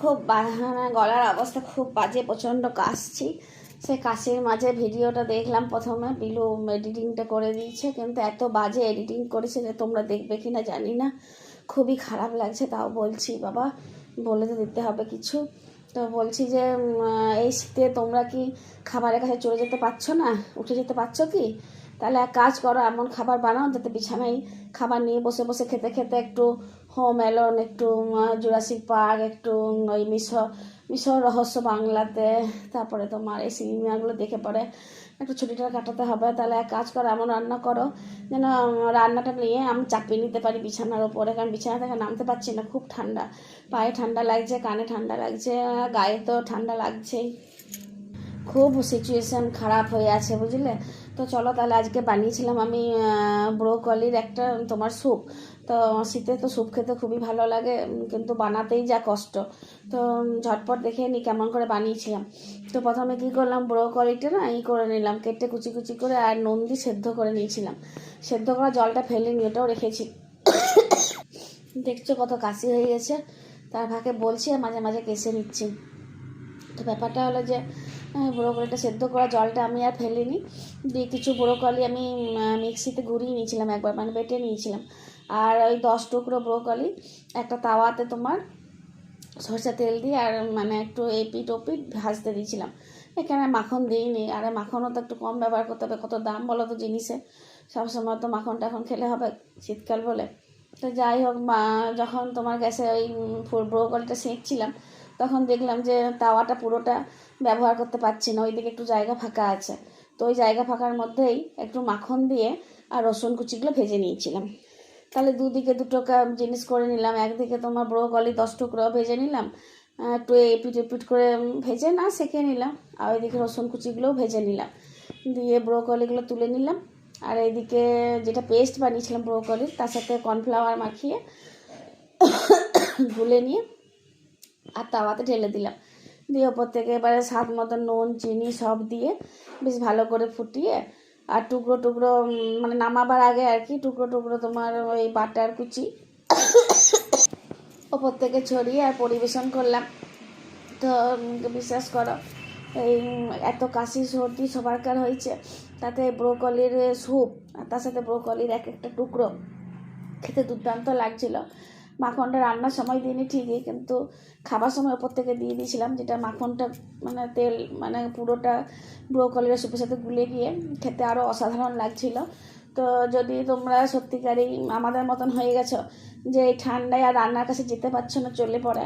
খুব গলার অবস্থা খুব বাজে, প্রচণ্ড কাশছি। সেই কাশির মাঝে ভিডিওটা দেখলাম, প্রথমে বিলু এডিটিংটা করে দিয়েছে, কিন্তু এত বাজে এডিটিং করেছে যে তোমরা দেখবে কি না জানি না, খুবই খারাপ লাগছে। তাও বলছি বাবা, বলে তো দিতে হবে কিছু। তো বলছি যে এই শীতে তোমরা কি খাবারের কাছে চলে যেতে পারছো না, উঠে যেতে পারছো কি? তাহলে এক কাজ করো, এমন খাবার বানাও যাতে বিছানায় খাবার নিয়ে বসে বসে খেতে খেতে একটু হোম অ্যালোন, একটু জুরাসিক পার্ক, একটু ওই মিশর রহস্য বাংলাতে, তারপরে তোমার এই সিনেমাগুলো দেখে পরে একটু ছুটিটা কাটাতে হবে। তাহলে এক কাজ করো, এমন রান্না করো যেন রান্নাটা নিয়ে আমি চাপিয়ে নিতে পারি বিছানার ওপরে, কারণ বিছানা থেকে নামতে পারছি না, খুব ঠান্ডা, পায়ে ঠান্ডা লাগছে, কানে ঠান্ডা লাগছে, গায়ে তো ঠান্ডা লাগছেই, খুব সিচুয়েশান খারাপ হয়ে আছে, বুঝলে? তো চলো তাহলে আজকে বানিয়েছিলাম আমি ব্রোকলির একটা তোমার স্যুপ। তো শীতে তো স্যুপ খেতে খুবই ভালো লাগে, কিন্তু বানাতেই যা কষ্ট। তো ঝটপট দেখে নিই কেমন করে বানিয়েছিলাম। তো প্রথমে কী করলাম, ব্রোকলিটা না করে নিলাম, কেটে কুচি কুচি করে, আর নুন দিয়ে সেদ্ধ করে নিয়েছিলাম। সেদ্ধ করা জলটা ফেলে নিয়ে ওটাও রেখেছি। দেখছো কত কাশি হয়ে গেছে, তার ফাঁকে বলছি আর মাঝে মাঝে কেসে নিচ্ছি। তো ব্যাপারটা হলো যে ব্রোকলিটা সেদ্ধ করা জলটা আমি আর ফেলিনি, দিয়ে কিছু ব্রোকলি আমি মিক্সিতে ঘুরিয়ে নিয়েছিলাম একবার, মানে বেটে নিয়েছিলাম। আর ওই 10 টুকরো ব্রোকলি একটা তাওয়াতে তোমার সরষের তেল দিয়ে আর মানে একটু এপিট ওপিট ভাজতে দিয়েছিলাম। এখানে মাখন দিইনি, আর মাখনও তো একটু কম ব্যবহার করতে হবে, কত দাম বলো তো জিনিসে, সবসময় তো মাখনটা এখন খেলে হবে শীতকাল বলে। তো যাই হোক, যখন তোমার গ্যাসে ওই ব্রোকলিটা সেঁকছিলাম, তখন দেখলাম যে তাওয়াটা পুরোটা ব্যবহার করতে পারছি না, ওইদিকে একটু জায়গা ফাঁকা আছে। তো ওই জায়গা ফাঁকার মধ্যেই একটু মাখন দিয়ে আর রসুন কুচিগুলো ভেজে নিয়েছিলাম। তাহলে দুদিকে দুটো জিনিস করে নিলাম, একদিকে তোমার ব্রোকলি 10 টুকরো ভেজে নিলাম, একটু এপিট এপিট করে ভেজে না সেঁকে নিলাম, আর ওইদিকে রসুন কুচিগুলোও ভেজে নিলাম, দিয়ে ব্রোকলিগুলো তুলে নিলাম। আর এইদিকে যেটা পেস্ট বানিয়েছিলাম ব্রোকলির, তার সাথে কর্নফ্লাওয়ার মাখিয়ে গুলে নিয়ে আর তাওয়াতে ঢেলে দিলাম, দিয়ে ওপর থেকে এবারে স্বাদ মতো নুন চিনি সব দিয়ে বেশ ভালো করে ফুটিয়ে, আর টুকরো টুকরো মানে নামাবার আগে আর কি, টুকরো টুকরো তোমার ওই বাটার কুচি ওপর থেকে ছড়িয়ে আর পরিবেশন করলাম। তো বিশ্বাস করো, এই এত কাশি সর্দি সবারকার হয়েছে, তাতে ব্রোকলির স্যুপ আর তার সাথে ব্রোকলির এক একটা টুকরো খেতে দুর্দান্ত লাগছিল। মাখনটা রান্নার সময় দিইনি ঠিকই, কিন্তু খাবার সময় ওপর থেকে দিয়ে দিয়েছিলাম, যেটা মাখনটা মানে তেল মানে পুরোটা ব্রোকলির স্যুপের সাথে গুলে গিয়ে খেতে আরও অসাধারণ লাগছিল। তো যদি তোমরা সত্যিকারই আমাদের মতন হয়ে গেছো যে এই ঠান্ডায় আর রান্নার কাছে যেতে পারছো না চলে পড়ে,